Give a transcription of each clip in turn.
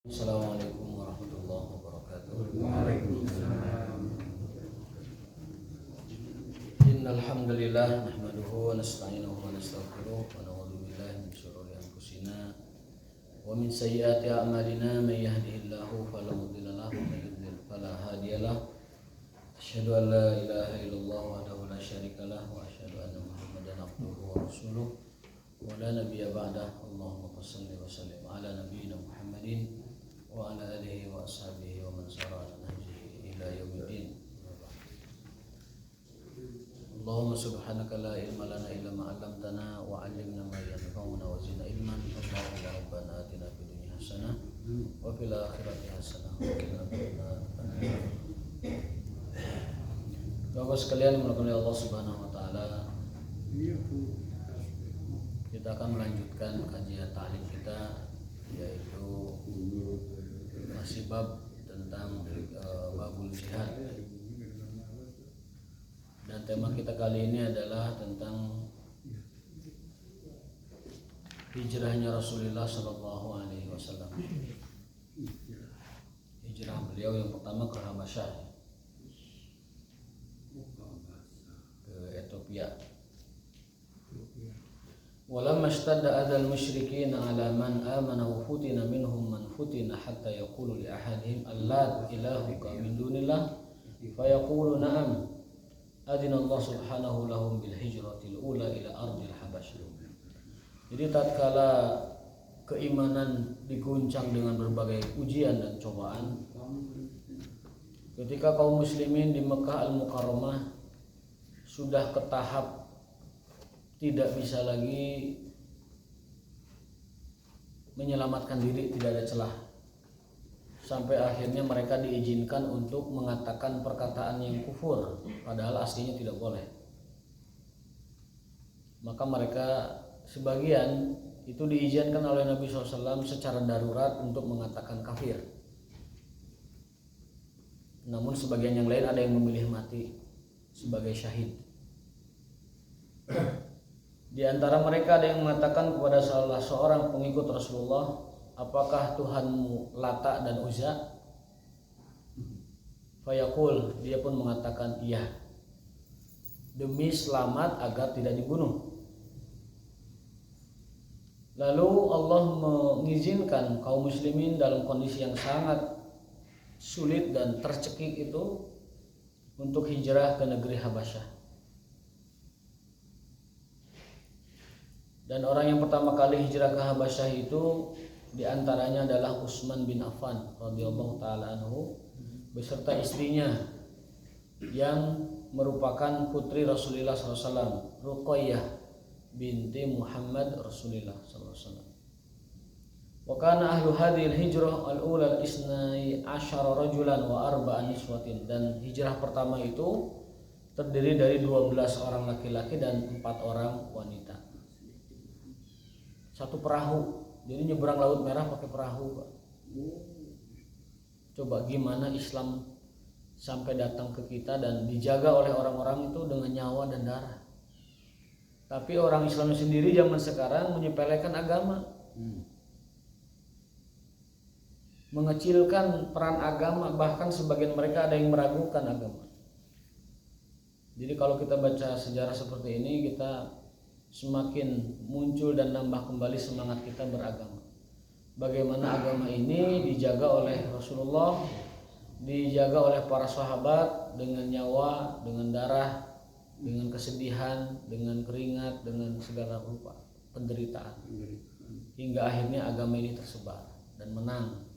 Assalamualaikum warahmatullahi wabarakatuh. Waalaikumsalam. Innal hamdalillah nahmaduhu wa nasta'inuhu wa nastaghfiruh wa na'udzu billahi min shururi anfusina wa min sayyiati a'malina may yahdihillahu fala mudilla lahu wa may yudlil fala hadiya lahu. Asyhadu an la ilaha illallah wahdahu la syarika lahu wa asyhadu anna Muhammadan abduhu wa rasuluh wa la nabiyya ba'dahu. Allahumma shalli wa sallim ala nabiyyina Muhammadin wa ala alihi wa ashabihi wa man sara ala nahjihi ila yaumiddin. Allahumma subhanaka la ilma lana illa ma 'allamtana wa 'allimna ma yanfa'una wa zidna ilman. Allahumma rabbana atina fid dunya hasanah wa fil akhirati hasanah wa qina adzabannar. Bapak sekalian dimuliakan oleh Allah Subhanahu wa taala, kita akan melanjutkan kajian ta'lim kita, yaitu masih bab tentang babul jihad, dan tema kita kali ini adalah tentang hijrahnya Rasulullah Shallallahu Alaihi Wasallam. Hijrah beliau yang pertama ke Habasyah, ke Ethiopia. Walamma ishtadda adal musyrikin ala man amana wa futina minhum man futina hatta yaqulu li ahadihim allat ilahuka min dunillah fayaqulu na'am adina Allah subhanahu lahum bil hijratil ula ila ardil habasyah. Jadi tatkala keimanan diguncang dengan berbagai ujian dan cobaan, ketika kaum muslimin di Mekah Al-Mukarramah sudah ke tahap tidak bisa lagi menyelamatkan diri, tidak ada celah, sampai akhirnya mereka diizinkan untuk mengatakan perkataan yang kufur padahal aslinya tidak boleh. Maka mereka sebagian itu diizinkan oleh Nabi SAW secara darurat untuk mengatakan kafir. Namun sebagian yang lain ada yang memilih mati sebagai syahid. Di antara mereka ada yang mengatakan kepada salah seorang pengikut Rasulullah, apakah Tuhanmu Lata dan Uzza? Fayaqul, dia pun mengatakan iya, demi selamat agar tidak dibunuh. Lalu Allah mengizinkan kaum muslimin dalam kondisi yang sangat sulit dan tercekik itu untuk hijrah ke negeri Habasyah. Dan orang yang pertama kali hijrah ke Habasyah itu diantaranya adalah Utsman bin Affan radhiyallahu taala anhu beserta istrinya yang merupakan putri Rasulullah SAW, Ruqayyah binti Muhammad Rasulullah SAW. Wa kana ahlu hadhil hijrah al-ula al-isnai asyara rajulan wa arba'a niswatin. Dan hijrah pertama itu terdiri dari 12 orang laki-laki dan 4 orang wanita. Satu perahu, jadi nyebrang Laut Merah pakai perahu, Pak. Coba gimana Islam sampai datang ke kita dan dijaga oleh orang-orang itu dengan nyawa dan darah. Tapi orang Islam sendiri zaman sekarang menyepelekan agama, mengecilkan peran agama, bahkan sebagian mereka ada yang meragukan agama. Jadi kalau kita baca sejarah seperti ini, kita semakin muncul dan nambah kembali semangat kita beragama. Bagaimana agama ini dijaga oleh Rasulullah, dijaga oleh para sahabat dengan nyawa, dengan darah, dengan kesedihan, dengan keringat, dengan segala rupa penderitaan, hingga akhirnya agama ini tersebar dan menang.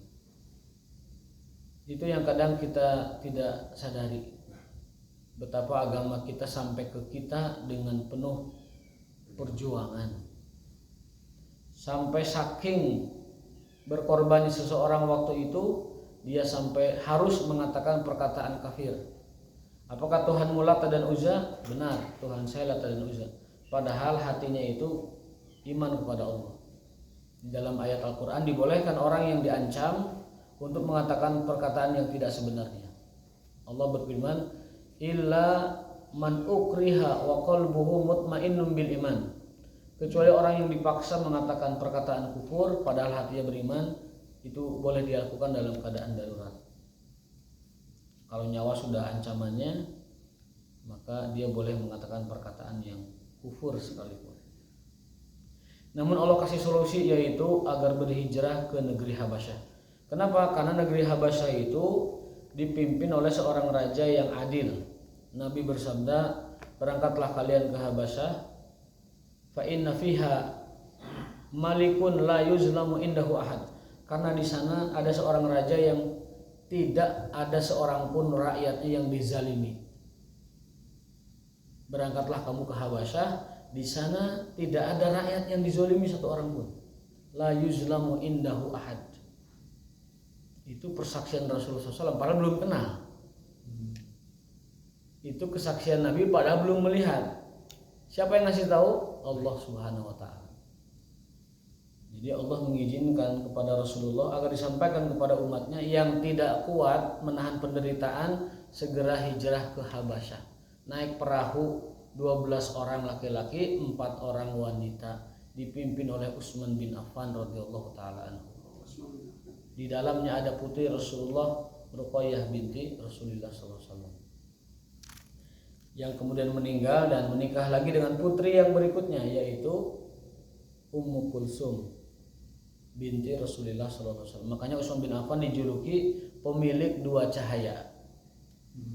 Itu yang kadang kita tidak sadari, betapa agama kita sampai ke kita dengan penuh perjuangan, sampai saking berkorbannya seseorang waktu itu, dia sampai harus mengatakan perkataan kafir. Apakah Tuhanmu Lata dan Uzza? Benar, Tuhan saya Lata dan Uzza. Padahal hatinya itu iman kepada Allah. Di dalam ayat Al-Quran dibolehkan orang yang diancam untuk mengatakan perkataan yang tidak sebenarnya. Allah berfirman, illa man ukriha wa qalbuhu mutmainnun bil iman. Kecuali orang yang dipaksa mengatakan perkataan kufur padahal hatinya beriman, itu boleh dilakukan dalam keadaan darurat. Kalau nyawa sudah ancamannya, maka dia boleh mengatakan perkataan yang kufur sekalipun. Namun Allah kasih solusi, yaitu agar berhijrah ke negeri Habasyah. Kenapa? Karena negeri Habasyah itu dipimpin oleh seorang raja yang adil. Nabi bersabda, berangkatlah kalian ke Habasyah, fa inna fiha malikun la yuzlamu indahu ahad. Karena di sana ada seorang raja yang tidak ada seorang pun rakyatnya yang dizalimi. Berangkatlah kamu ke Habasyah, di sana tidak ada rakyat yang dizalimi satu orang pun. La yuzlamu indahu ahad. Itu persaksian Rasulullah SAW, padahal belum kenal. Itu kesaksian Nabi padahal belum melihat. Siapa yang ngasih tahu? Allah Subhanahu wa taala. Jadi Allah mengizinkan kepada Rasulullah agar disampaikan kepada umatnya yang tidak kuat menahan penderitaan, segera hijrah ke Habasyah. Naik perahu 12 orang laki-laki, 4 orang wanita, dipimpin oleh Utsman bin Affan radhiyallahu taala anhu. Di dalamnya ada putri Rasulullah, Ruqayyah binti Rasulullah SAW, yang kemudian meninggal dan menikah lagi dengan putri yang berikutnya, yaitu Ummu Kulsum binti Rasulullah SAW. Makanya Utsman bin Affan dijuluki pemilik dua cahaya.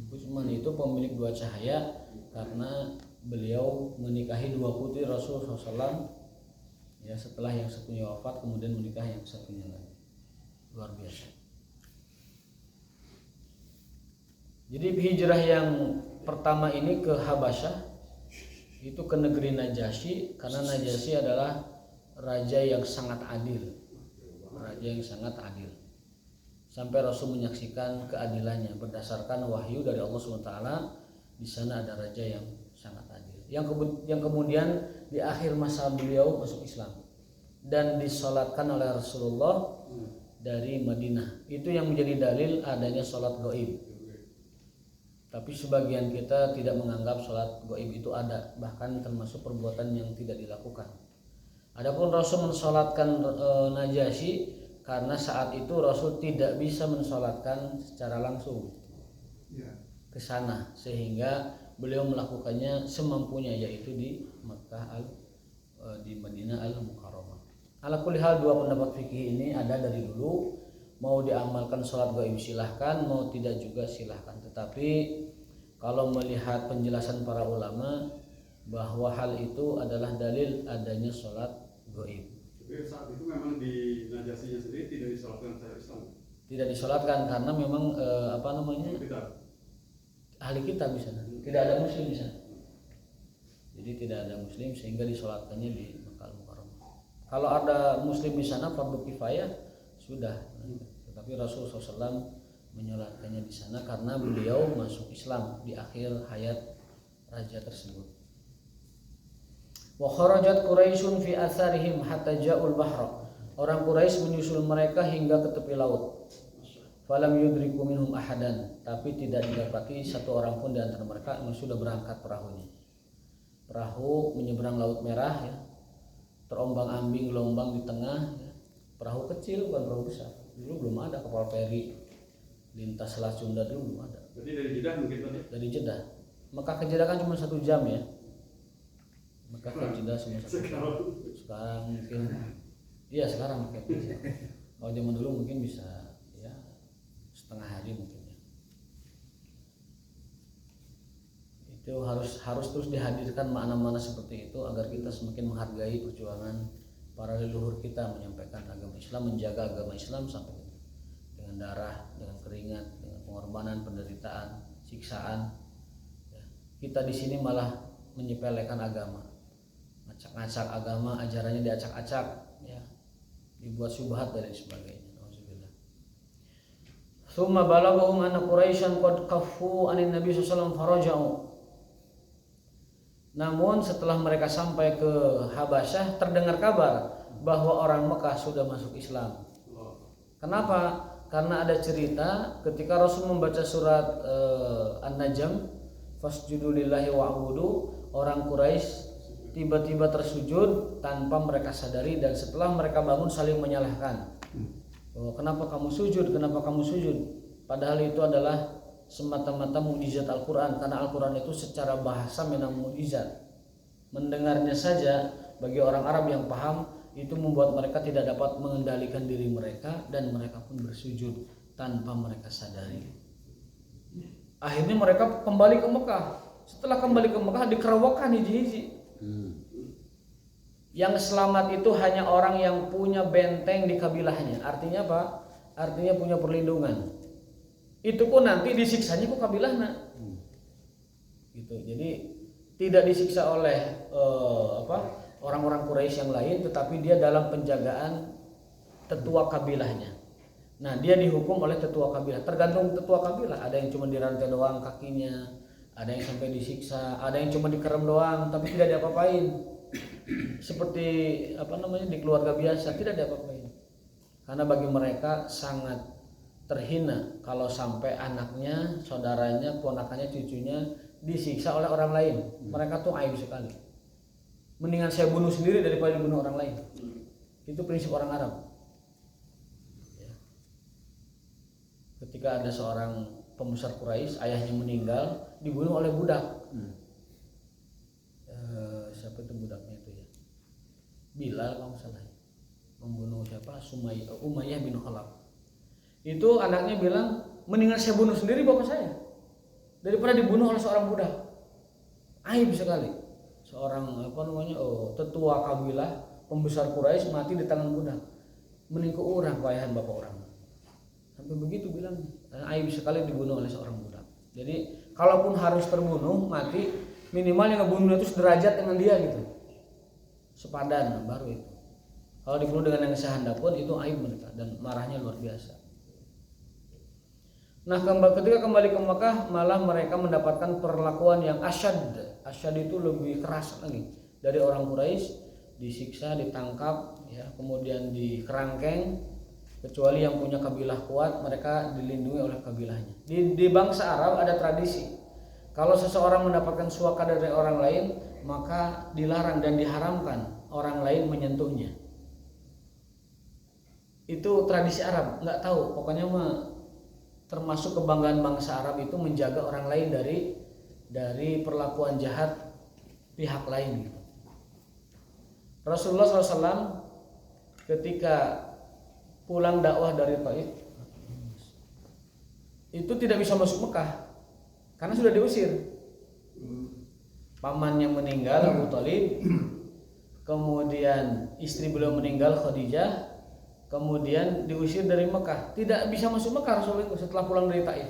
Utsman itu pemilik dua cahaya karena beliau menikahi dua putri Rasulullah SAW. Ya, setelah yang satunya wafat kemudian menikah yang satunya lagi. Luar biasa. Jadi hijrah yang pertama ini ke Habasyah, itu ke negeri Najasyi, karena Najasyi adalah raja yang sangat adil. Raja yang sangat adil. Sampai Rasul menyaksikan keadilannya berdasarkan wahyu dari Allah SWT. Di sana ada raja yang sangat adil. Yang kemudian di akhir masa beliau masuk Islam dan disolatkan oleh Rasulullah dari Madinah. Itu yang menjadi dalil adanya sholat gaib. Tapi sebagian kita tidak menganggap sholat gaib itu ada, bahkan termasuk perbuatan yang tidak dilakukan. Adapun Rasul mensolatkan Najasyi karena saat itu Rasul tidak bisa mensolatkan secara langsung ke sana, sehingga beliau melakukannya semampunya, yaitu di Makkah di Madinah Al-Mukarramah. Ala kulli hal, dua pendapat fikih ini ada dari dulu. Mau diamalkan sholat gaib silahkan, mau tidak juga silahkan. Tetapi kalau melihat penjelasan para ulama bahwa hal itu adalah dalil adanya sholat gaib. Jadi saat itu memang di Najasyinya sendiri tidak disolatkan secara Islam. Tidak disolatkan karena memang ahli kitab di sana. Tidak ada muslim di sana. Jadi tidak ada muslim sehingga disolatkannya di Makkah Al-Mukarramah. Kalau ada muslim di sana fardu kifayah sudah. Tetapi Rasulullah SAW menyolatkannya di sana karena beliau masuk Islam di akhir hayat raja tersebut. Wa kharajat Quraisyun fi atharihim hatta ja'ul bahra. Orang Quraisy menyusul mereka hingga ke tepi laut. Falam yudriku minhum ahadan, tapi tidak didapati satu orang pun di antara mereka yang sudah berangkat perahunya. Perahu menyeberang Laut Merah, ya, terombang-ambing gelombang di tengah, ya. Perahu kecil bukan perahu besar. Dulu belum ada kapal feri lintas Selat Sunda, dulu belum ada. Berarti dari Jeddah mungkin tadi? Dari Jeddah. Mekah ke Jeddah kan cuma 1 jam ya. Mekah ke Jeddah cuma 1 jam. Sekarang mungkin, iya sekarang mungkin bisa. Kalau zaman dulu mungkin bisa ya setengah hari mungkin ya. Itu harus terus dihadirkan makna-makna seperti itu agar kita semakin menghargai perjuangan para leluhur kita menyampaikan agama Islam, menjaga agama Islam sampai dengan darah, dengan keringat, dengan pengorbanan, penderitaan, siksaan. Ya. Kita di sini malah menyepelekan agama, ngacak-ngacak agama, ajarannya diacak-acak, ya, dibuat syubhat dan sebagainya. Alhamdulillah. Tsumma balaghum anna Quraisyan qad kaffu anin Nabi sallallahu alaihi wasallam faraja'u. Namun setelah mereka sampai ke Habasyah, terdengar kabar bahwa orang Mekah sudah masuk Islam. Kenapa? Karena ada cerita ketika Rasul membaca surat An-Najm, fasjudu lillahi wa'budu, orang Quraisy tiba-tiba tersujud tanpa mereka sadari, dan setelah mereka bangun saling menyalahkan. Oh, kenapa kamu sujud? Kenapa kamu sujud? Padahal itu adalah semata-mata mukjizat Al-Quran, karena Al-Quran itu secara bahasa memang mukjizat. Mendengarnya saja bagi orang Arab yang paham itu membuat mereka tidak dapat mengendalikan diri mereka, dan mereka pun bersujud tanpa mereka sadari. Akhirnya mereka kembali ke Mekah. Setelah kembali ke Mekah dikerowokan hiji-hiji. Yang selamat itu hanya orang yang punya benteng di kabilahnya. Artinya apa? Artinya punya perlindungan. Itu pun nanti disiksanya ku kabilahna. Gitu. Jadi tidak disiksa oleh orang-orang Quraisy yang lain, tetapi dia dalam penjagaan tetua kabilahnya. Nah, dia dihukum oleh tetua kabilah. Tergantung tetua kabilah. Ada yang cuma dirantai doang kakinya, ada yang sampai disiksa, ada yang cuma dikerem doang tapi tidak diapa-apain. Seperti di keluarga biasa, tidak diapa-apain. Karena bagi mereka sangat terhina kalau sampai anaknya, saudaranya, ponakannya, cucunya disiksa oleh orang lain. Mereka tuh aib sekali. Mendingan saya bunuh sendiri daripada dibunuh orang lain. Itu prinsip orang Arab. Ya. Ketika ada seorang pembesar Quraisy, ayahnya meninggal, dibunuh oleh budak. Siapa itu budaknya itu ya? Bilal kalau salah. Membunuh siapa? Umayyah bin Khalaf. Itu anaknya bilang, mendingan saya bunuh sendiri bapak saya daripada dibunuh oleh seorang budak. Aib sekali. Seorang tetua kabilah, pembesar Quraisy mati di tangan budak. Mending ke orang keayahan bapak orang. Sampai begitu bilang. Aib sekali dibunuh oleh seorang budak. Jadi kalaupun harus terbunuh mati, minimal yang ngebunuh itu sederajat dengan dia gitu, sepadan baru itu. Kalau dibunuh dengan yang sehanda pun itu aib mereka, dan marahnya luar biasa. Nah, ketika kembali ke Mekah, malah mereka mendapatkan perlakuan yang asyad itu lebih keras lagi dari orang Quraisy. Disiksa, ditangkap, ya, kemudian dikerangkeng. Kecuali yang punya kabilah kuat, mereka dilindungi oleh kabilahnya. Di bangsa Arab ada tradisi, kalau seseorang mendapatkan suaka dari orang lain, maka dilarang dan diharamkan orang lain menyentuhnya. Itu tradisi Arab, nggak tahu. Pokoknya termasuk kebanggaan bangsa Arab itu menjaga orang lain dari perlakuan jahat pihak lain. Rasulullah SAW ketika pulang dakwah dari Taif itu tidak bisa masuk Mekah. Karena sudah diusir. Pamannya meninggal, Abu Thalib. Kemudian istri beliau meninggal, Khadijah. Kemudian diusir dari Mekah. Tidak bisa masuk Mekah Rasulullah setelah pulang dari Taif.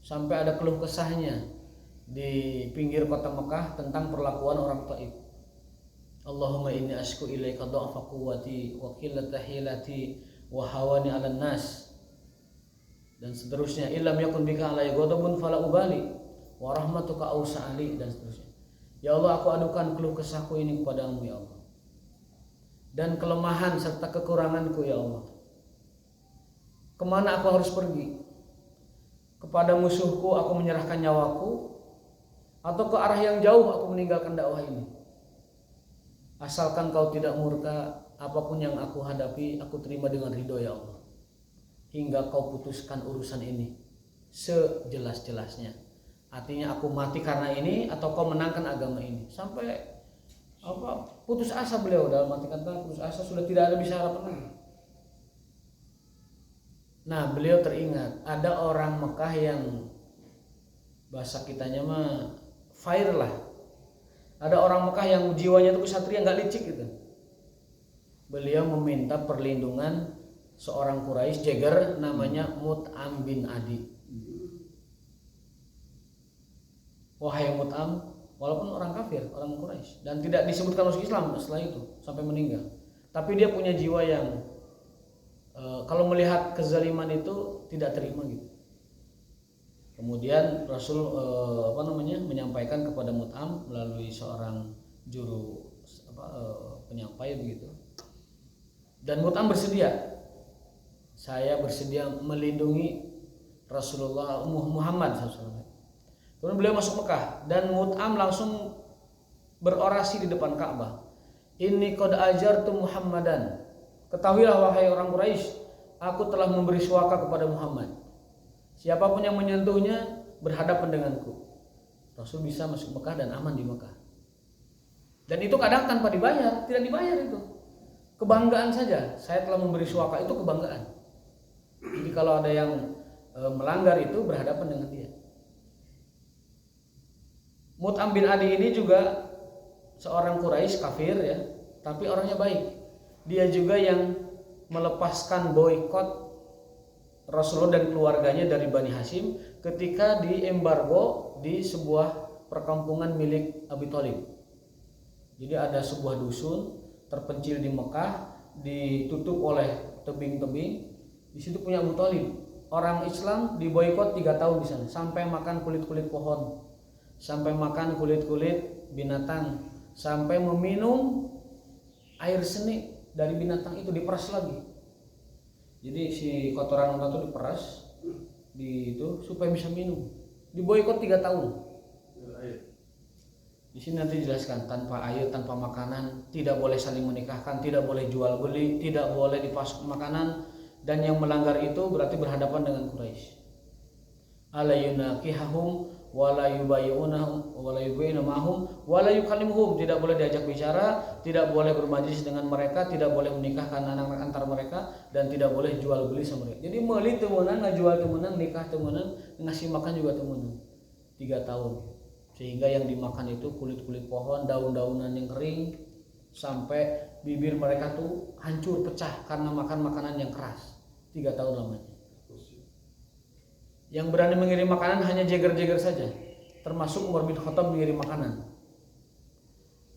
Sampai ada keluh kesahnya di pinggir kota Mekah tentang perlakuan orang Taif. Allahumma inni asku ilaika dha'fa quwwati wa qillata hilati wa hawani 'alan nas. Dan seterusnya, illam yakun bika alai ghadabun fala ubali wa rahmatuka ausa'ali, dan seterusnya. Ya Allah, aku adukan keluh kesahku ini kepadamu ya Allah, dan kelemahan serta kekuranganku ya Allah. Kemana aku harus pergi? Kepada musuhku aku menyerahkan nyawaku, atau ke arah yang jauh aku meninggalkan dakwah ini? Asalkan kau tidak murka, apapun yang aku hadapi aku terima dengan ridho ya Allah, hingga kau putuskan urusan ini sejelas-jelasnya. Artinya aku mati karena ini atau kau menangkan agama ini. Sampai putus asa beliau, dalam arti kata putus asa, sudah tidak ada bisa harapan lagi. Nah, beliau teringat ada orang Mekah yang bahasa kitanya fire lah. Ada orang Mekah yang jiwanya itu kesatria, nggak licik gitu. Beliau meminta perlindungan seorang Quraisy jeger namanya Mut'am bin Adi. Wahai Mut'am, walaupun orang kafir, orang Quraisy, dan tidak disebutkan masuk Islam setelah itu sampai meninggal, tapi dia punya jiwa yang kalau melihat kezaliman itu tidak terima gitu. Kemudian Rasul menyampaikan kepada Mut'am melalui seorang juru penyampai begitu. Dan Mut'am bersedia. Saya bersedia melindungi Rasulullah Muhammad SAW. Kemudian beliau masuk Mekah dan Mut'am langsung berorasi di depan Ka'bah. Inni qad ajartu Muhammadan. Ketahuilah wahai orang Quraisy, aku telah memberi suaka kepada Muhammad. Siapapun yang menyentuhnya berhadapan denganku. Rasul bisa masuk Mekah dan aman di Mekah. Dan itu kadang tanpa dibayar, tidak dibayar itu. Kebanggaan saja, saya telah memberi suaka, itu kebanggaan. Jadi kalau ada yang melanggar itu berhadapan dengan dia. Mut'am bin Adi ini juga seorang Quraisy kafir ya, tapi orangnya baik. Dia juga yang melepaskan boikot Rasulullah dan keluarganya dari Bani Hashim ketika diembargo di sebuah perkampungan milik Abi Thalib. Jadi ada sebuah dusun terpencil di Mekah, ditutup oleh tebing-tebing. Di situ punya Abu Thalib. Orang Islam diboikot 3 tahun di sana, sampai makan kulit-kulit pohon, sampai makan kulit-kulit binatang, sampai meminum air seni dari binatang itu, diperas lagi. Jadi si kotoran unta itu diperas itu supaya bisa minum. Diboikot 3 tahun. Di sini nanti dijelaskan, tanpa air, tanpa makanan, tidak boleh saling menikahkan, tidak boleh jual beli, tidak boleh dipasok makanan, dan yang melanggar itu berarti berhadapan dengan Quraisy. Ala yunakihahum wala yubayyunahum wala yubayyinu ma'hum wala yukallimuhum, tidak boleh diajak bicara, tidak boleh bermajlis dengan mereka, tidak boleh menikahkan anak-anak antar mereka, dan tidak boleh jual beli sama mereka. Jadi meuli teu meunang, ngajual teu meunang, nikah teu meunang, ngasih makan juga teu meunang. 3 tahun. Sehingga yang dimakan itu kulit-kulit pohon, daun-daunan yang kering, sampai bibir mereka tuh hancur, pecah karena makan makanan yang keras. 3 tahun lamanya. Yang berani mengirim makanan hanya jeger-jeger saja, termasuk Umar bin Khattab mengirim makanan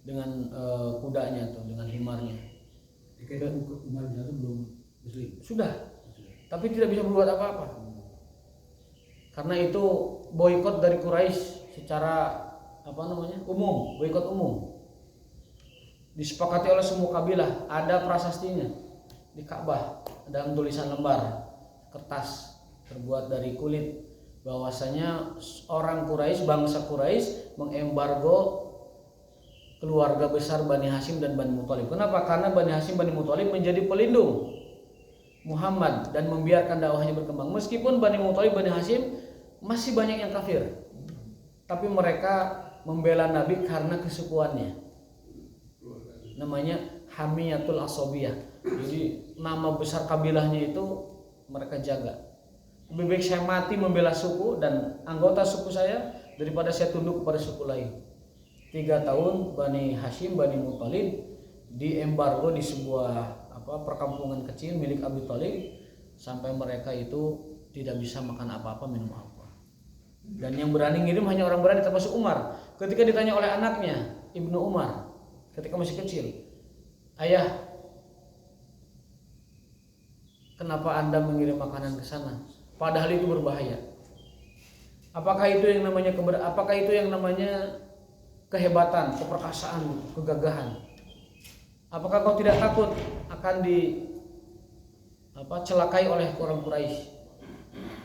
dengan kudanya atau dengan himarnya. Umar bin Khattab belum muslim. Sudah, tapi tidak bisa berbuat apa-apa. Karena itu boikot dari Quraisy secara umum, boikot umum. Disepakati oleh semua kabilah, ada prasastinya di Ka'bah dalam tulisan lembar kertas terbuat dari kulit, bahwasanya orang Quraisy, bangsa Quraisy mengembargo keluarga besar Bani Hashim dan Bani Muthalib. Kenapa? Karena Bani Hashim, Bani Muthalib menjadi pelindung Muhammad dan membiarkan dakwahnya berkembang. Meskipun Bani Muthalib, Bani Hashim masih banyak yang kafir, tapi mereka membela Nabi karena kesukuannya. Namanya Hamiyatul Asobiyah. Jadi nama besar kabilahnya itu mereka jaga. Lebih baik saya mati membela suku dan anggota suku saya daripada saya tunduk kepada suku lain. 3 tahun Bani Hashim, Bani Muthalib diembargo di sebuah perkampungan kecil milik Abi Thalib, sampai mereka itu tidak bisa makan apa-apa, minum apa. Dan yang berani ngirim hanya orang berani, termasuk Umar. Ketika ditanya oleh anaknya Ibnu Umar ketika masih kecil, "Ayah, kenapa Anda mengirim makanan ke sana? Padahal itu berbahaya." Apakah itu yang namanya kehebatan, keperkasaan, kegagahan? Apakah kau tidak takut akan celakai oleh orang Quraisy?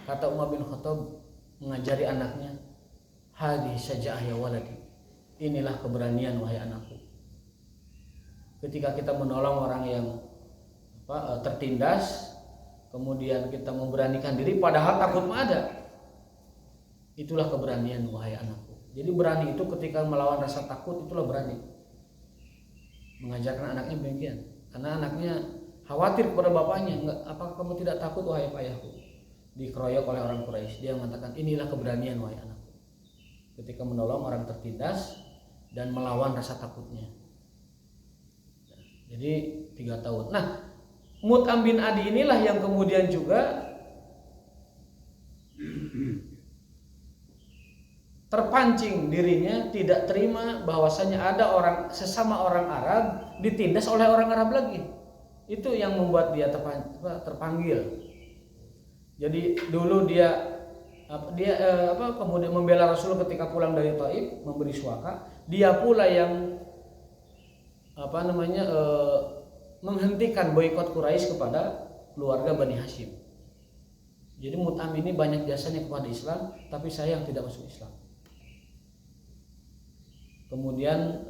Kata Umar bin Khattab mengajari anaknya, "Hadhihi syaja'ah ya waladi." Inilah keberanian wahai anakku. Ketika kita menolong orang yang tertindas, kemudian kita memberanikan diri padahal takut ada. Itulah keberanian wahai anakku. Jadi berani itu ketika melawan rasa takut, itulah berani. Mengajarkan anaknya demikian. Karena anaknya khawatir kepada bapaknya, "Apakah kamu tidak takut wahai ayahku?" Dikeroyok oleh orang Quraisy. Dia mengatakan, "Inilah keberanian wahai anakku." Ketika menolong orang tertindas dan melawan rasa takutnya. Jadi 3 tahun. Nah, Mut'am bin Adi inilah yang kemudian juga terpancing dirinya tidak terima bahwasanya ada sesama orang Arab ditindas oleh orang Arab lagi. Itu yang membuat dia terpanggil. Jadi dulu dia kemudian membela Rasul ketika pulang dari Taif, memberi suaka. Dia pula yang menghentikan boikot Quraisy kepada keluarga Bani Hashim. Jadi Mut'am ini banyak jasanya kepada Islam, tapi sayang tidak masuk Islam. Kemudian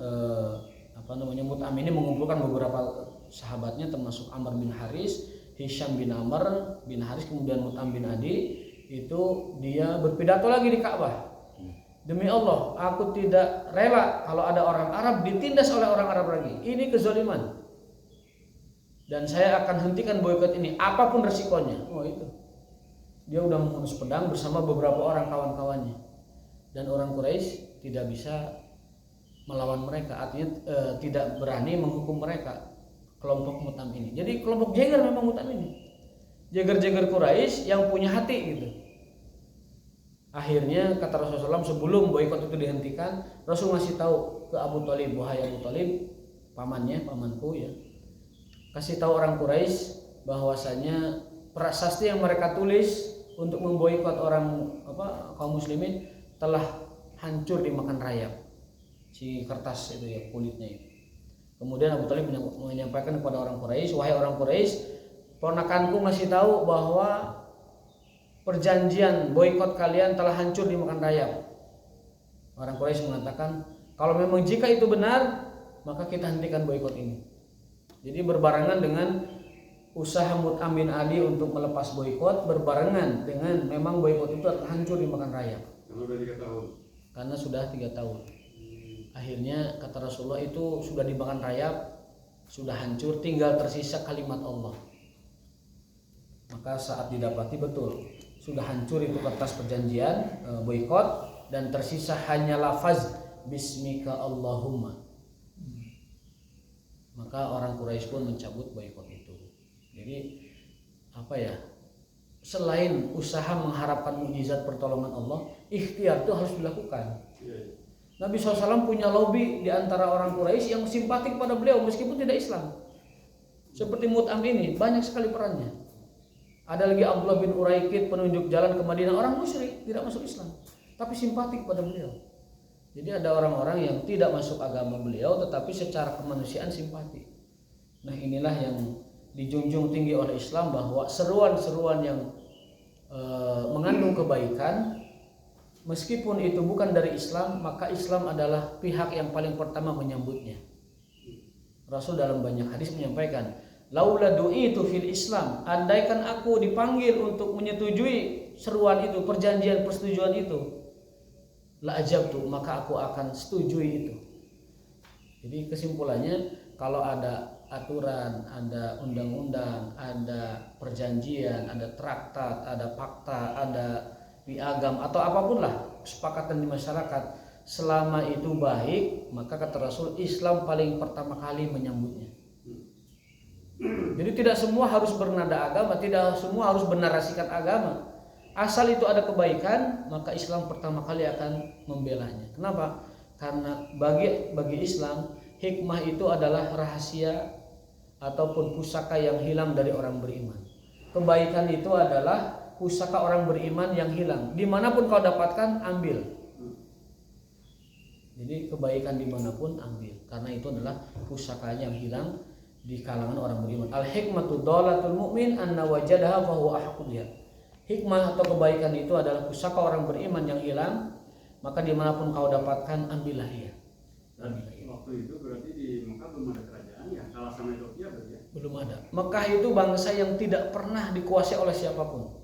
Mut'am ini mengumpulkan beberapa sahabatnya, termasuk Amr bin Haris Hisham bin Amr bin Haris kemudian Mut'am bin Adi, itu dia berpidato lagi di Ka'bah. Demi Allah, aku tidak rela kalau ada orang Arab ditindas oleh orang Arab lagi. Ini kezaliman. Dan saya akan hentikan boikot ini apapun resikonya. Oh itu. Dia udah menghunus pedang bersama beberapa orang kawan-kawannya. Dan orang Quraisy tidak bisa melawan mereka, artinya tidak berani menghukum mereka, kelompok Mut'am ini. Jadi kelompok jeger memang Mut'am ini. Jeger-jeger Quraisy yang punya hati gitu. Akhirnya kata Rasulullah SAW sebelum boikot itu dihentikan, Rasul ngasih tahu ke Abu Thalib, wahai Abu Thalib, pamanku ya, kasih tahu orang Quraisy bahwasanya prasasti yang mereka tulis untuk memboikot orang kaum muslimin telah hancur dimakan rayap, si kertas itu ya, kulitnya itu. Kemudian Abu Thalib menyampaikan kepada orang Quraisy, wahai orang Quraisy, ponakanku ngasih tahu bahwa perjanjian boikot kalian telah hancur dimakan rayap. Orang Quraisy mengatakan, kalau memang jika itu benar, maka kita hentikan boikot ini. Jadi berbarengan dengan usaha Mut'am bin Adi untuk melepas boikot, berbarengan dengan memang boikot itu telah hancur dimakan rayap. Karena udah 3 tahun. Karena sudah 3 tahun. Akhirnya kata Rasulullah itu sudah dimakan rayap, sudah hancur, tinggal tersisa kalimat Allah. Maka saat didapati betul sudah hancur itu kertas perjanjian boikot dan tersisa hanya lafaz Bismika Allahumma. Maka orang Quraisy pun mencabut boikot itu. Jadi selain usaha mengharapkan mukjizat pertolongan Allah, ikhtiar itu harus dilakukan. Nabi SAW punya lobby di antara orang Quraisy yang simpatik pada beliau meskipun tidak Islam. Seperti Mut'am ini banyak sekali perannya. Ada lagi Abdullah bin Uraikid, penunjuk jalan ke Madinah, orang musyrik, tidak masuk Islam, tapi simpatik pada beliau. Jadi ada orang-orang yang tidak masuk agama beliau tetapi secara kemanusiaan simpati. Nah inilah yang dijunjung tinggi oleh Islam, bahwa seruan-seruan yang mengandung kebaikan, meskipun itu bukan dari Islam, maka Islam adalah pihak yang paling pertama menyambutnya. Rasul dalam banyak hadis menyampaikan, laula du'itu fil Islam, andaikan aku dipanggil untuk menyetujui seruan itu, perjanjian persetujuan itu, la ajabtu, maka aku akan setujui itu. Jadi kesimpulannya, kalau ada aturan, ada undang-undang, ada perjanjian, ada traktat, ada fakta, ada piagam atau apapun lah kesepakatan di masyarakat, selama itu baik, maka kata Rasul, Islam paling pertama kali menyambutnya. Jadi tidak semua harus bernada agama, tidak semua harus bernarasikan agama. Asal itu ada kebaikan, maka Islam pertama kali akan membelanya. Kenapa? Karena bagi Islam, hikmah itu adalah rahasia ataupun pusaka yang hilang dari orang beriman. Kebaikan itu adalah pusaka orang beriman yang hilang. Dimanapun kau dapatkan, ambil. Jadi kebaikan dimanapun ambil, karena itu adalah pusakanya yang hilang di kalangan orang beriman. Al-hikmatu dhalatul mu'min anna wajadaha fa huwa ahqqu biha. Hikmah atau kebaikan itu adalah pusaka orang beriman yang hilang, maka dimanapun kau dapatkan, ambillah ia. Dan waktu itu berarti di Mekah belum ada kerajaan ya, kalah sama Ethiopia berarti ya? Belum ada. Mekah itu bangsa yang tidak pernah dikuasai oleh siapapun.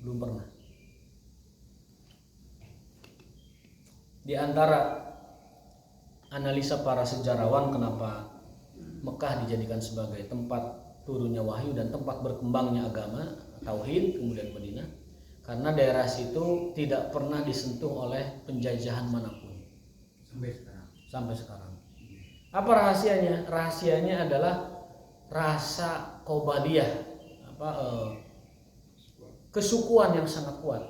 Belum pernah. Di antara analisa para sejarawan kenapa Mekah dijadikan sebagai tempat turunnya wahyu dan tempat berkembangnya agama tauhid, kemudian Madinah, karena daerah situ tidak pernah disentuh oleh penjajahan manapun sampai sekarang. Apa rahasianya? Rahasianya adalah rasa qabaliyah, kesukuan yang sangat kuat.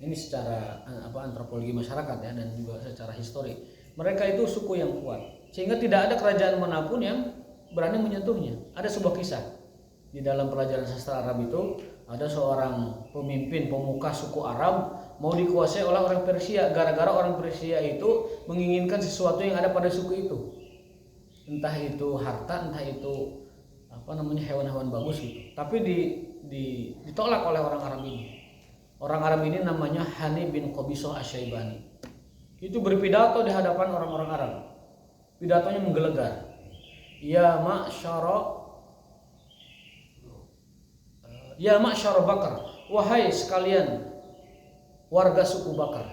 Ini secara antropologi masyarakat ya, dan juga secara histori. Mereka itu suku yang kuat, sehingga tidak ada kerajaan manapun yang berani menyentuhnya. Ada sebuah kisah di dalam pelajaran sastra Arab itu, ada seorang pemimpin pemuka suku Arab mau dikuasai oleh orang Persia, gara-gara orang Persia itu menginginkan sesuatu yang ada pada suku itu, entah itu harta, entah itu hewan-hewan bagus gitu. Tapi ditolak oleh orang Arab ini. Orang Arab ini namanya Hani bin Qabisah Asy-Syaibani. Itu berpidato di hadapan orang-orang Arab. Pidatonya menggelegar. Ya ma'syara Ya ma'syar Bakar, wahai sekalian warga suku Bakar,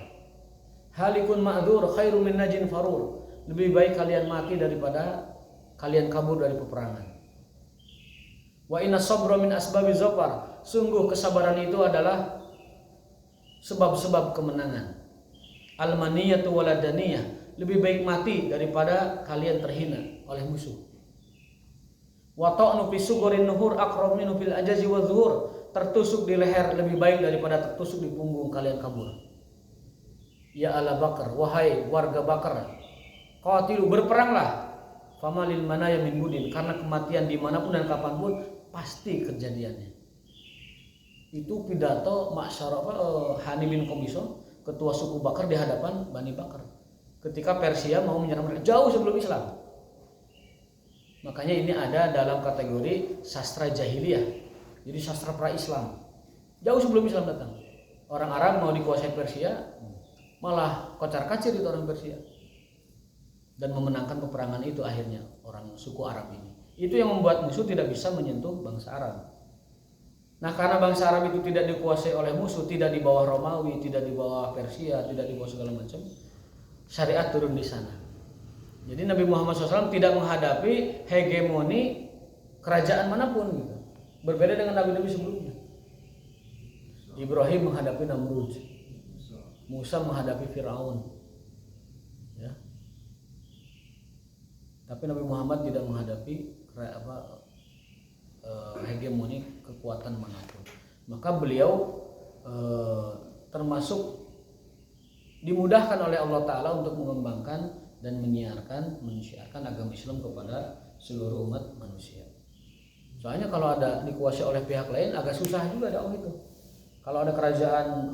halikun ma'dzur khairum min najin farur. Lebih baik kalian mati daripada kalian kabur dari peperangan. Wa inna sabra min asbabi zafar. Sungguh kesabaran itu adalah sebab-sebab kemenangan. Almaniyatu waladaniyah. Lebih baik mati daripada kalian terhina oleh musuh. Wa ta'nu fi sugurin nuhur aqrab minhu fil ajazi wa zuhur. Tertusuk di leher lebih baik daripada tertusuk di punggung kalian kabur. Ya ala Bakar, wahai warga Bakar, qatilu, berperanglah. Famalil manaya min budin, karena kematian dimanapun dan kapanpun pasti kejadiannya. Itu pidato Hani bin Qabisah, ketua suku Bakar di hadapan Bani Bakar, ketika Persia mau menyerang mereka jauh sebelum Islam. Makanya ini ada dalam kategori sastra jahiliyah, jadi sastra pra-Islam, jauh sebelum Islam datang. Orang Arab mau dikuasai Persia, malah kocar-kacir itu orang Persia, dan memenangkan peperangan itu akhirnya orang suku Arab ini. Itu yang membuat musuh tidak bisa menyentuh bangsa Arab. Nah, karena bangsa Arab itu tidak dikuasai oleh musuh, tidak di bawah Romawi, tidak di bawah Persia, tidak di bawah segala macam, syariat turun di sana. Jadi Nabi Muhammad SAW tidak menghadapi hegemoni kerajaan manapun gitu. Berbeda dengan nabi-nabi sebelumnya. Ibrahim menghadapi Namrud, Musa menghadapi Firaun, ya. Tapi Nabi Muhammad tidak menghadapi hegemoni kekuatan manapun. Maka beliau termasuk dimudahkan oleh Allah Ta'ala untuk mengembangkan dan menyiarkan agama Islam kepada seluruh umat manusia. Soalnya kalau ada dikuasai oleh pihak lain agak susah juga dakwah itu. Kalau ada kerajaan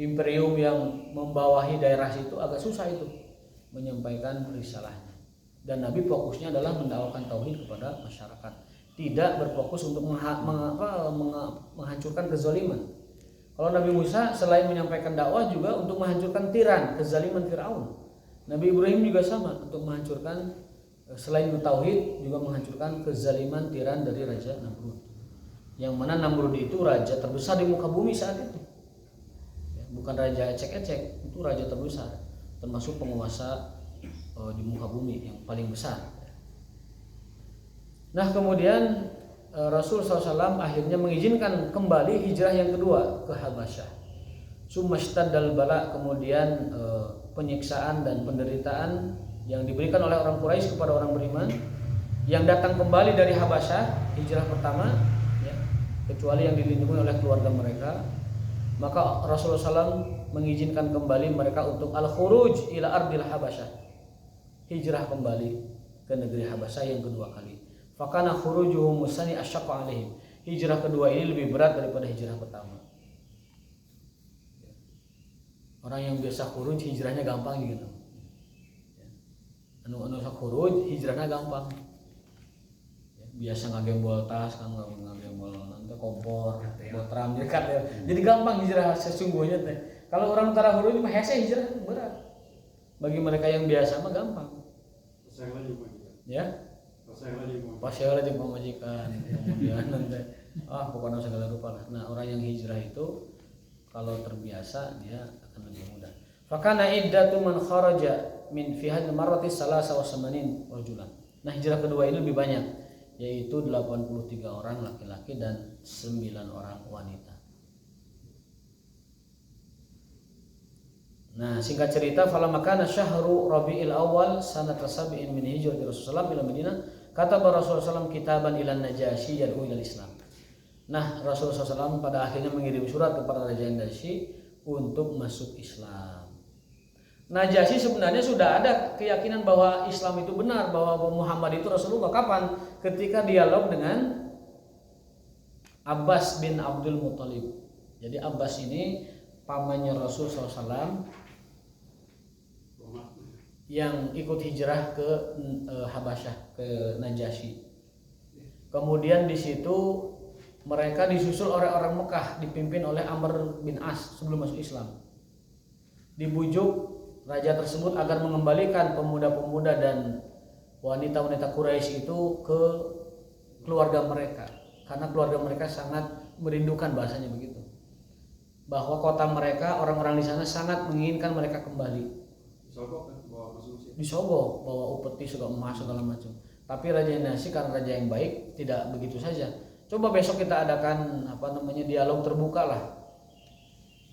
imperium yang membawahi daerah situ agak susah itu menyampaikan risalahnya. Dan Nabi fokusnya adalah mendakwakan tauhid kepada masyarakat, tidak berfokus untuk menghancurkan kezaliman. Kalau Nabi Musa selain menyampaikan dakwah juga untuk menghancurkan tiran, kezaliman Firaun. Nabi Ibrahim juga sama, untuk menghancurkan, selain bertauhid juga menghancurkan kezaliman tiran dari Raja Namrud. Yang mana Namrud itu raja terbesar di muka bumi saat itu. Bukan raja ecek-ecek, itu raja terbesar, termasuk penguasa di muka bumi yang paling besar. Nah, kemudian Rasul SAW akhirnya mengizinkan kembali hijrah yang kedua ke Habasyah. Sumashtadal bala, kemudian penyiksaan dan penderitaan yang diberikan oleh orang Quraisy kepada orang beriman yang datang kembali dari Habasyah, hijrah pertama, ya, kecuali yang dilindungi oleh keluarga mereka. Maka Rasulullah SAW mengizinkan kembali mereka untuk al-khuruj ila ardil Habasyah, hijrah kembali ke negeri Habasyah yang kedua kali. Fakana khurujuhum musani asyaqqa alaihim. Hijrah kedua ini lebih berat daripada hijrah pertama. Orang yang biasa khuruj hijrahnya gampang gitu. Anu khuruj hijrahnya gampang. Biasa ngagembol tas kan, ngagembol nanti kompor, botram dekat ya. Jadi gampang hijrah sesungguhnya teh. Kalau orang utara khuruj mah hese hijrah berat. Bagi mereka yang biasa mah gampang. Ya. Pasal lagi pemajikan, kemudian nanti pokoknya segala rupa lah. Nah, orang yang hijrah itu kalau terbiasa dia akan lebih mudah. Fakana iddatu man kharaja min fi hadhihi marrati salasa wa samanin rajulan. Nah, hijrah kedua ini lebih banyak, yaitu 83 orang laki-laki dan 9 orang wanita. Nah, singkat cerita, falamakana syahru Rabiul Awal sanata sab'in min hijrati Rasulullah ila Madinah, kata Rasulullah SAW kitaban ilan Najasyi yad'u ilal Islam. Nah, Rasulullah SAW pada akhirnya mengirim surat kepada Raja Najasyi untuk masuk Islam. Najasyi sebenarnya sudah ada keyakinan bahwa Islam itu benar, bahwa Muhammad itu Rasulullah. Kapan? Ketika dialog dengan Abbas bin Abdul Muthalib. Jadi Abbas ini pamannya Rasulullah SAW yang ikut hijrah ke Habasyah, ke Najasyi. Kemudian di situ mereka disusul oleh orang Mekah dipimpin oleh Amr bin As sebelum masuk Islam. Dibujuk raja tersebut agar mengembalikan pemuda-pemuda dan wanita-wanita Quraisy itu ke keluarga mereka, karena keluarga mereka sangat merindukan, bahasanya begitu. Bahwa kota mereka, orang-orang di sana sangat menginginkan mereka kembali. Disogok kan bawa masuk Mesir. Disogok, bawa upeti segala emas segala macam. Tapi Raja Najasyi karena raja yang baik tidak begitu saja. Coba besok kita adakan dialog terbuka lah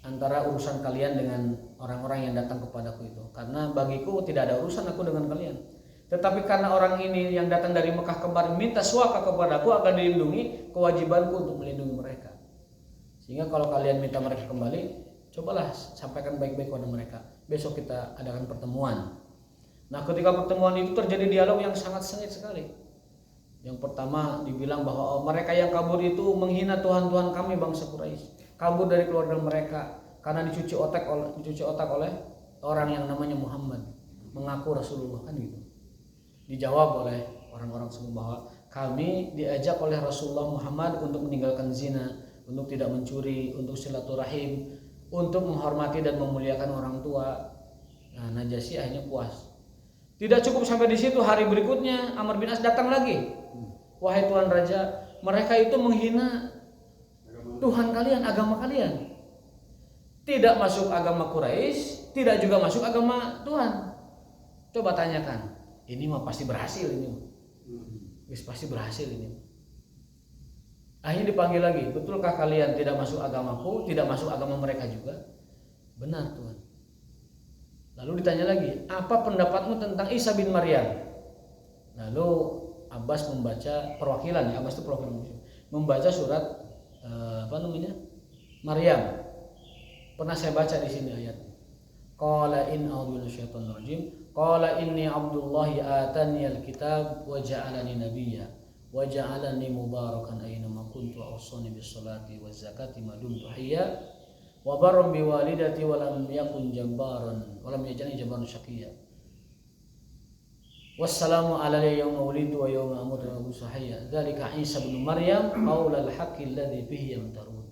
antara urusan kalian dengan orang-orang yang datang kepadaku itu. Karena bagiku tidak ada urusan aku dengan kalian. Tetapi karena orang ini yang datang dari Mekah kemarin minta suaka kepadaku akan dilindungi, kewajibanku untuk melindungi mereka. Sehingga kalau kalian minta mereka kembali, cobalah sampaikan baik-baik kepada mereka. Besok kita adakan pertemuan. Nah, ketika pertemuan itu terjadi dialog yang sangat sengit sekali. Yang pertama dibilang bahwa mereka yang kabur itu menghina Tuhan-Tuhan kami bangsa Quraisy. Kabur dari keluarga mereka karena dicuci otak oleh orang yang namanya Muhammad, mengaku Rasulullah, kan gitu. Dijawab oleh orang-orang semua bahwa kami diajak oleh Rasulullah Muhammad untuk meninggalkan zina, untuk tidak mencuri, untuk silaturahim, untuk menghormati dan memuliakan orang tua. Nah, Najasyi akhirnya puas. Tidak cukup sampai di situ, hari berikutnya Amr bin As datang lagi. Wahai Tuan Raja, mereka itu menghina Tuhan kalian, agama kalian. Tidak masuk agama Quraisy, tidak juga masuk agama Tuhan. Coba tanyakan. Ini mah pasti berhasil ini. Pasti berhasil ini. Akhirnya dipanggil lagi, betulkah kalian tidak masuk agamaku, tidak masuk agama mereka juga? Benar Tuhan. Lalu ditanya lagi, apa pendapatmu tentang Isa bin Maryam? Lalu Abbas membaca perwakilan, Abbas itu perwakilan Muslim, membaca surat Maryam. Pernah saya baca di sini ayatnya. Qala in a'udzu minasyaitonir rajim. Qala inni Abdullahi ataniyal kitab wa ja'alani nabiyya wa ja'alani mubarakan aina ma kuntu wa awsani bis salati waz zakati ma dumtu hayya wa barran bi walidati wa lam yakun jabbaran wa lam yaj'alni jabbaran syaqiyya. Wassalamu alayya yawma wulidtu wa yawma amutu wa abusu hayya. Dzalika Isa bin Maryam qaulal haqqi alladzi bihi yamtarun.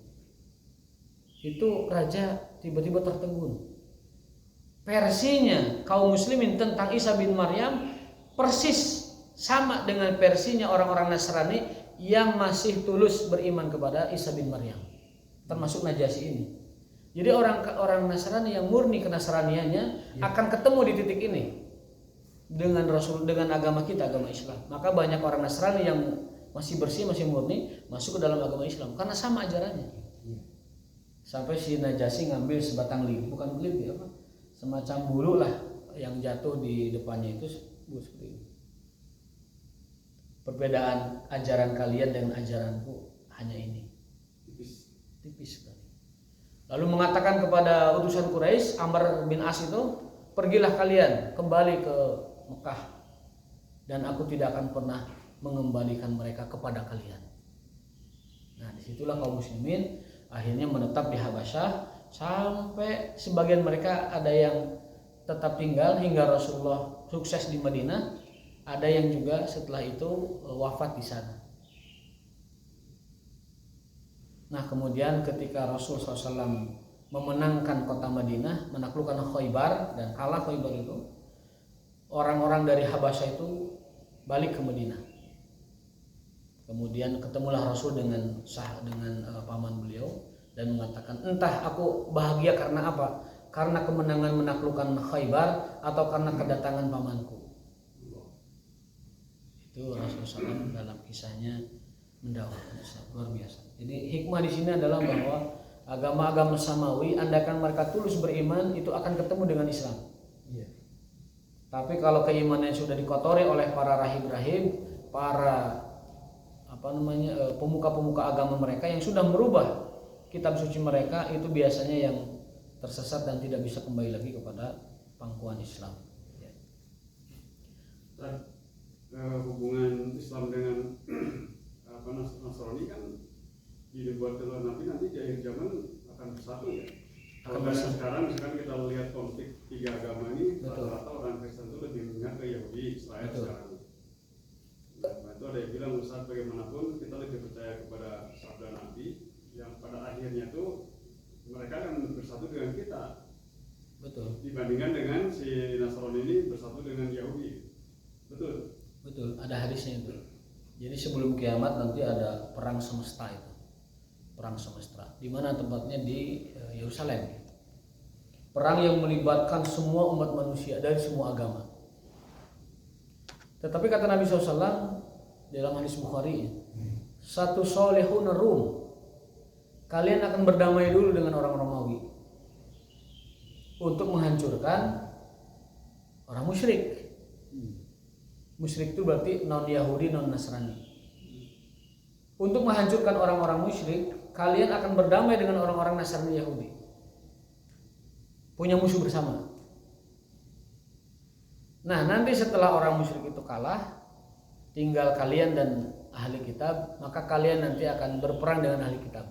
Itu raja tiba-tiba tertegun. Versinya kaum muslimin tentang Isa bin Maryam persis sama dengan versinya orang-orang Nasrani yang masih tulus beriman kepada Isa bin Maryam, termasuk Najasyi ini. Jadi orang Nasrani yang murni kenasraniannya akan ketemu di titik ini dengan agama kita, agama Islam. Maka banyak orang Nasrani yang masih bersih, masih murni masuk ke dalam agama Islam karena sama ajarannya. Sampai si Najasyi ngambil sebatang lidi, bukan lidi apa? Semacam bulu lah yang jatuh di depannya itu seperti ini. Perbedaan ajaran kalian dengan ajaranku hanya ini. Tipis sekali. Lalu mengatakan kepada utusan Quraisy, Amr bin As itu, pergilah kalian kembali ke Mekah dan aku tidak akan pernah mengembalikan mereka kepada kalian. Nah, disitulah kaum muslimin akhirnya menetap di Habasyah sampai sebagian mereka ada yang tetap tinggal hingga Rasulullah sukses di Madinah, ada yang juga setelah itu wafat di sana. Nah, kemudian ketika Rasulullah SAW memenangkan kota Madinah, menaklukkan Khaybar dan kalah Khaybar itu, orang-orang dari Habasyah itu balik ke Madinah. Kemudian ketemulah Rasul dengan paman beliau dan mengatakan, entah aku bahagia karena apa, karena kemenangan menaklukkan Khaybar atau karena kedatangan pamanku. Itu Rasulullah SAW dalam kisahnya mendakwakan Islam, luar biasa. Jadi hikmah di sini adalah bahwa agama-agama samawi, andaikan mereka tulus beriman, itu akan ketemu dengan Islam. Tapi kalau keimanannya sudah dikotori oleh para rahib-rahib, para pemuka-pemuka agama mereka yang sudah merubah kitab suci mereka, itu biasanya yang tersesat dan tidak bisa kembali lagi kepada pangkuan Islam. Hubungan Islam dengan Nasrani kan dibuat telur nanti di akhir zaman akan bersatu ya. Kalau sekarang misalkan kita lihat konflik tiga agama ini, rata-rata orang Kristen itu lebih minat ke Yahudi, Israel sekarang. Nah, itu ada yang bilang saat bagaimanapun kita lebih percaya kepada sabda Nabi yang pada akhirnya tuh mereka akan bersatu dengan kita. Betul. Dibandingkan dengan si Nasrani ini bersatu dengan Yahudi. Betul. Betul, ada hadisnya itu. Jadi sebelum kiamat nanti ada perang semesta itu. perang semesta. Di mana tempatnya? Di Yerusalem. Perang yang melibatkan semua umat manusia dari semua agama. Tetapi kata Nabi SAW dalam hadis Bukhari, satu solehun rum, kalian akan berdamai dulu dengan orang Romawi untuk menghancurkan orang musyrik. Musyrik itu berarti non Yahudi, non Nasrani. Untuk menghancurkan orang-orang musyrik, kalian akan berdamai dengan orang-orang Nasrani Yahudi. Punya musuh bersama. Nah, nanti setelah orang musyrik itu kalah, tinggal kalian dan ahli kitab, maka kalian nanti akan berperang dengan ahli kitab.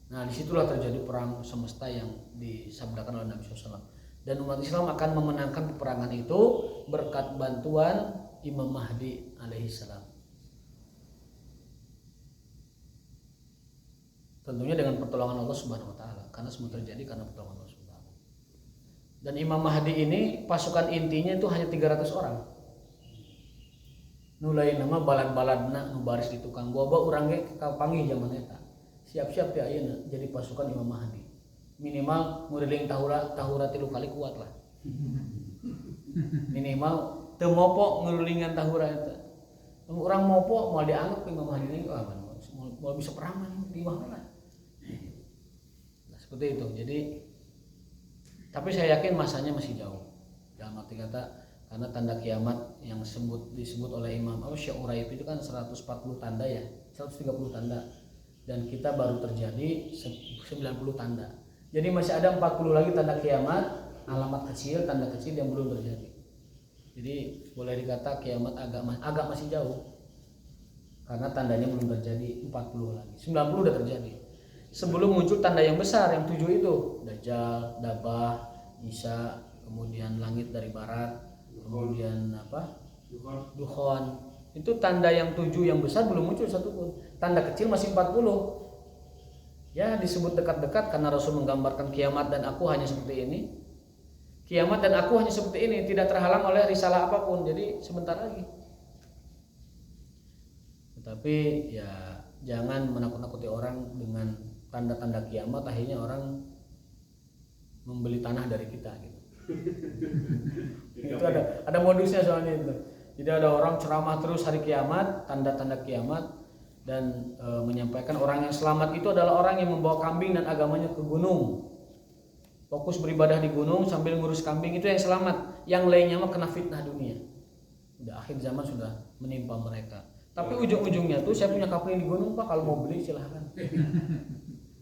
Nah, disitulah terjadi perang semesta yang disabdakan oleh Nabi SAW. Dan umat Islam akan memenangkan peperangan itu berkat bantuan Imam Mahdi alaihissalam. Tentunya dengan pertolongan Allah Subhanahu wa taala, karena semua terjadi karena pertolongan Allah Subhanahu wa taala. Dan Imam Mahdi ini pasukan intinya itu hanya 300 orang. Nulai nama balad-baladna nu baris di tukang boba urang ge kapanggih zaman eta. Siap-siap ti ayeuna jadi pasukan Imam Mahdi. Minimal nguriling tahura 3 kali kuat lah. Minimal teu mopo ngurulingan tahura eta. Urang mopo mau dianggap Imam Mahdi ini mau bisa perang di mana. Nah, seperti itu. Jadi tapi saya yakin masanya masih jauh. Dalam arti kata karena tanda kiamat yang disebut oleh Imam Sya'uraib itu kan 140 tanda ya, 130 tanda. Dan kita baru terjadi 90 tanda. Jadi masih ada 40 lagi tanda kiamat, alamat kecil, tanda kecil yang belum terjadi. Jadi boleh dikata kiamat agak masih jauh. Karena tandanya belum terjadi 40 lagi. 90 udah terjadi. Sebelum muncul tanda yang besar yang 7 itu, Dajjal, Dabah, Isa, kemudian langit dari barat, kemudian apa? Dukhon. Itu tanda yang 7 yang besar belum muncul satu pun. Tanda kecil masih 40. Ya disebut dekat-dekat karena Rasul menggambarkan kiamat dan aku hanya seperti ini. Kiamat dan aku hanya seperti ini, tidak terhalang oleh risalah apapun. Jadi sebentar lagi. Tetapi ya jangan menakut-nakuti orang dengan tanda-tanda kiamat, akhirnya orang membeli tanah dari kita gitu. Itu ada modusnya soalnya itu. Jadi ada orang ceramah terus hari kiamat, tanda-tanda kiamat, dan menyampaikan orang yang selamat itu adalah orang yang membawa kambing dan agamanya ke gunung, fokus beribadah di gunung sambil ngurus kambing, itu yang selamat. Yang lainnya mah kena fitnah dunia. Udah akhir zaman sudah menimpa mereka. Tapi ujung-ujungnya tuh saya punya kapling di gunung Pak, kalau mau beli silahkan.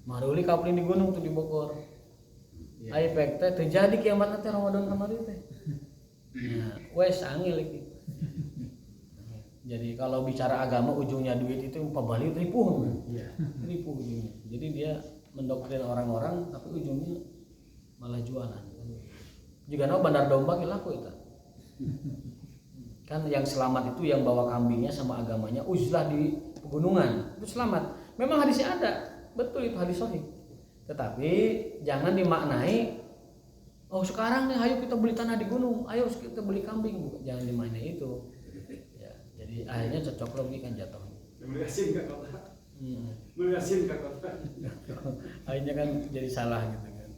Maruli kapling di gunung tuh di Bogor. Ai pek teh terjadi kiamat nanti Ramadan kemarin teh. Nah, wes angil iki. Jadi kalau bicara agama ujungnya duit itu pabalik ripuh. Iya. Ripuh ujungnya. Jadi dia mendoktrin orang-orang tapi ujungnya malah jualan. Juga no bandar domba ki laku itu. Kan yang selamat itu yang bawa kambingnya sama agamanya uzlah di pegunungan. Itu selamat. Memang hadisnya ada. Betul itu hadis sahih. Tetapi jangan dimaknai oh sekarang nih ayo kita beli tanah di gunung, ayo kita beli kambing. Jangan dimaknai itu. Jadi akhirnya cocok lagi kan jatuh. Beli ke kota. Beli ke kota. Akhirnya kan jadi salah gitu kan.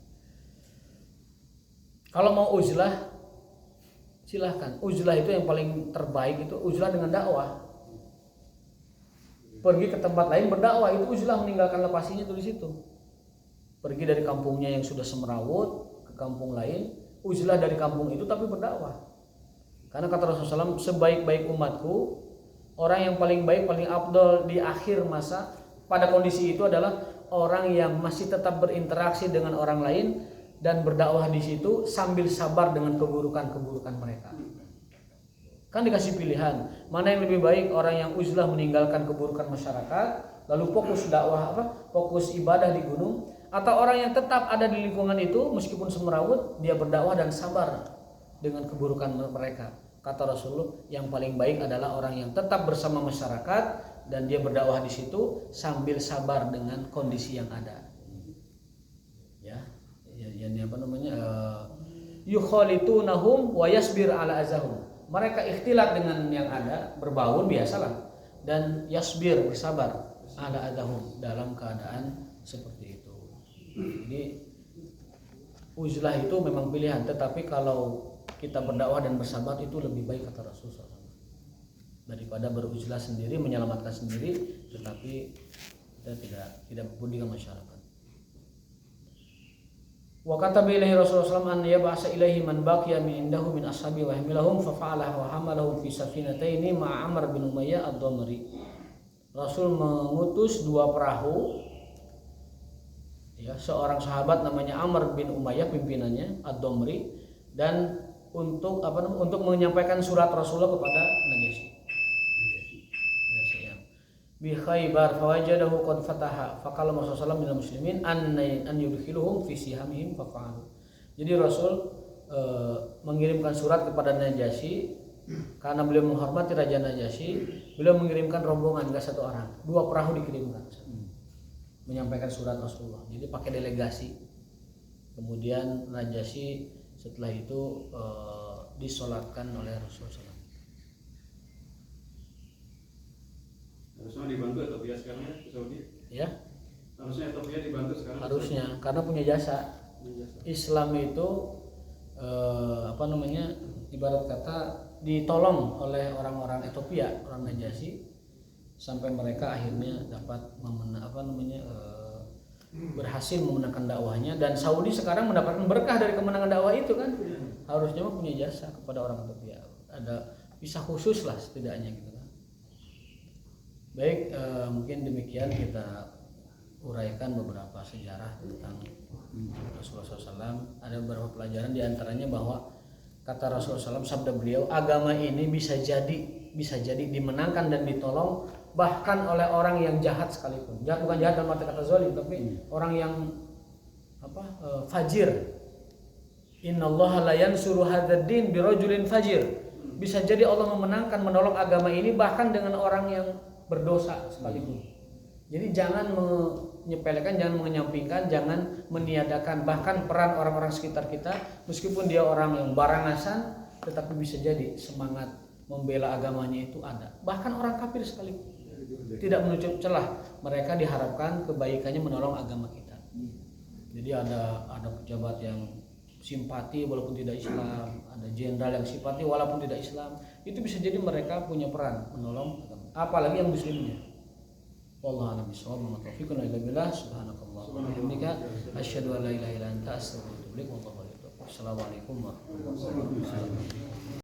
Kalau mau uzlah silahkan. Uzlah itu yang paling terbaik itu uzlah dengan dakwah. Pergi ke tempat lain berdakwah itu uzlah, meninggalkan lokasinya tuh di situ. Pergi dari kampungnya yang sudah semrawut ke kampung lain, uzlah dari kampung itu tapi berdakwah. Karena kata Rasulullah SAW, sebaik-baik umatku, orang yang paling baik, paling afdol di akhir masa pada kondisi itu adalah orang yang masih tetap berinteraksi dengan orang lain dan berdakwah di situ sambil sabar dengan keburukan-keburukan mereka. Kan dikasih pilihan, mana yang lebih baik, orang yang uzlah meninggalkan keburukan masyarakat, lalu fokus dakwah fokus ibadah di gunung, atau orang yang tetap ada di lingkungan itu meskipun semrawut, dia berdakwah dan sabar dengan keburukan mereka. Kata Rasulullah, yang paling baik adalah orang yang tetap bersama masyarakat dan dia berdakwah di situ sambil sabar dengan kondisi yang ada. Ya apa namanya? Yukhalitunahum wa yasbir ala azahum. Mereka ikhtilat dengan yang ada, berbaur biasalah, dan yasbir bersabar ala adahum, dalam keadaan seperti itu. Jadi uzlah itu memang pilihan, tetapi kalau kita berdakwah dan bersahabat itu lebih baik kata Rasulullah SAW, daripada beruzlah sendiri menyelamatkan sendiri tetapi kita tidak peduli dengan masyarakat. Wa kataba ilaihi Rasulullah SAW an yab'asa ilaihi man baqiya min indahu min ashabi wa hamilahum fa fa'alah wa hamalahum fi safinataini ma'a Amr bin Umayyah ad-Damri. Rasul mengutus 2 perahu, ya, seorang sahabat namanya Amr bin Umayyah pimpinannya ad-Damri, dan untuk menyampaikan surat Rasulullah kepada Najasyi. Bi Khaybar fawajadahu qad fataha faqala Rasulullah minal muslimin an yudkhiluhum fi sihamihim fafa'alu. Jadi Rasul mengirimkan surat kepada Najasyi karena beliau menghormati Raja Najasyi. Beliau mengirimkan rombongan, enggak 1 orang, 2 perahu dikirimkan menyampaikan surat Rasulullah. Jadi pakai delegasi. Kemudian Najasyi setelah itu disolatkan oleh Rasulullah. Harusnya dibantu Ethiopia sekarang ya, Saudi. Ya. Harusnya Ethiopia dibantu sekarang. Harusnya, karena punya jasa. Islam itu ibarat kata ditolong oleh orang-orang Ethiopia, orang Najasyi, sampai mereka akhirnya dapat berhasil memenangkan dakwahnya, dan Saudi sekarang mendapatkan berkah dari kemenangan dakwah itu kan. Harusnya punya jasa kepada orang Ethiopia. Ada pisah khusus lah setidaknya gitu kan. Baik, mungkin demikian kita uraikan beberapa sejarah tentang Rasulullah SAW. Ada beberapa pelajaran diantaranya bahwa kata Rasulullah SAW, sabda beliau, agama ini bisa jadi dimenangkan dan ditolong bahkan oleh orang yang jahat sekalipun. Jahat bukan jahat dalam arti kata zalim, tapi orang yang fajir. Innallaha la yansuru hadzal din birajulin fajir. Bisa jadi Allah menolong agama ini bahkan dengan orang yang berdosa sekalipun. Jadi jangan menyepelekan, jangan menyampingkan, jangan meniadakan bahkan peran orang-orang sekitar kita, meskipun dia orang yang barangasan, tetapi bisa jadi semangat membela agamanya itu ada. Bahkan orang kafir sekalipun tidak menutup celah, mereka diharapkan kebaikannya menolong agama kita. Jadi ada pejabat yang simpati walaupun tidak Islam, ada jenderal yang simpati walaupun tidak Islam, itu bisa jadi mereka punya peran menolong agama. Apalagi yang muslimnya. Wallahu a'lam bishawab. Wa taufiqun illa billah. Subhanakallahumma wa bihamdika asyhadu an la ilaha illa anta astaghfiruka wa atubu ilaik. Wassalamualaikum warahmatullahi wabarakatuh.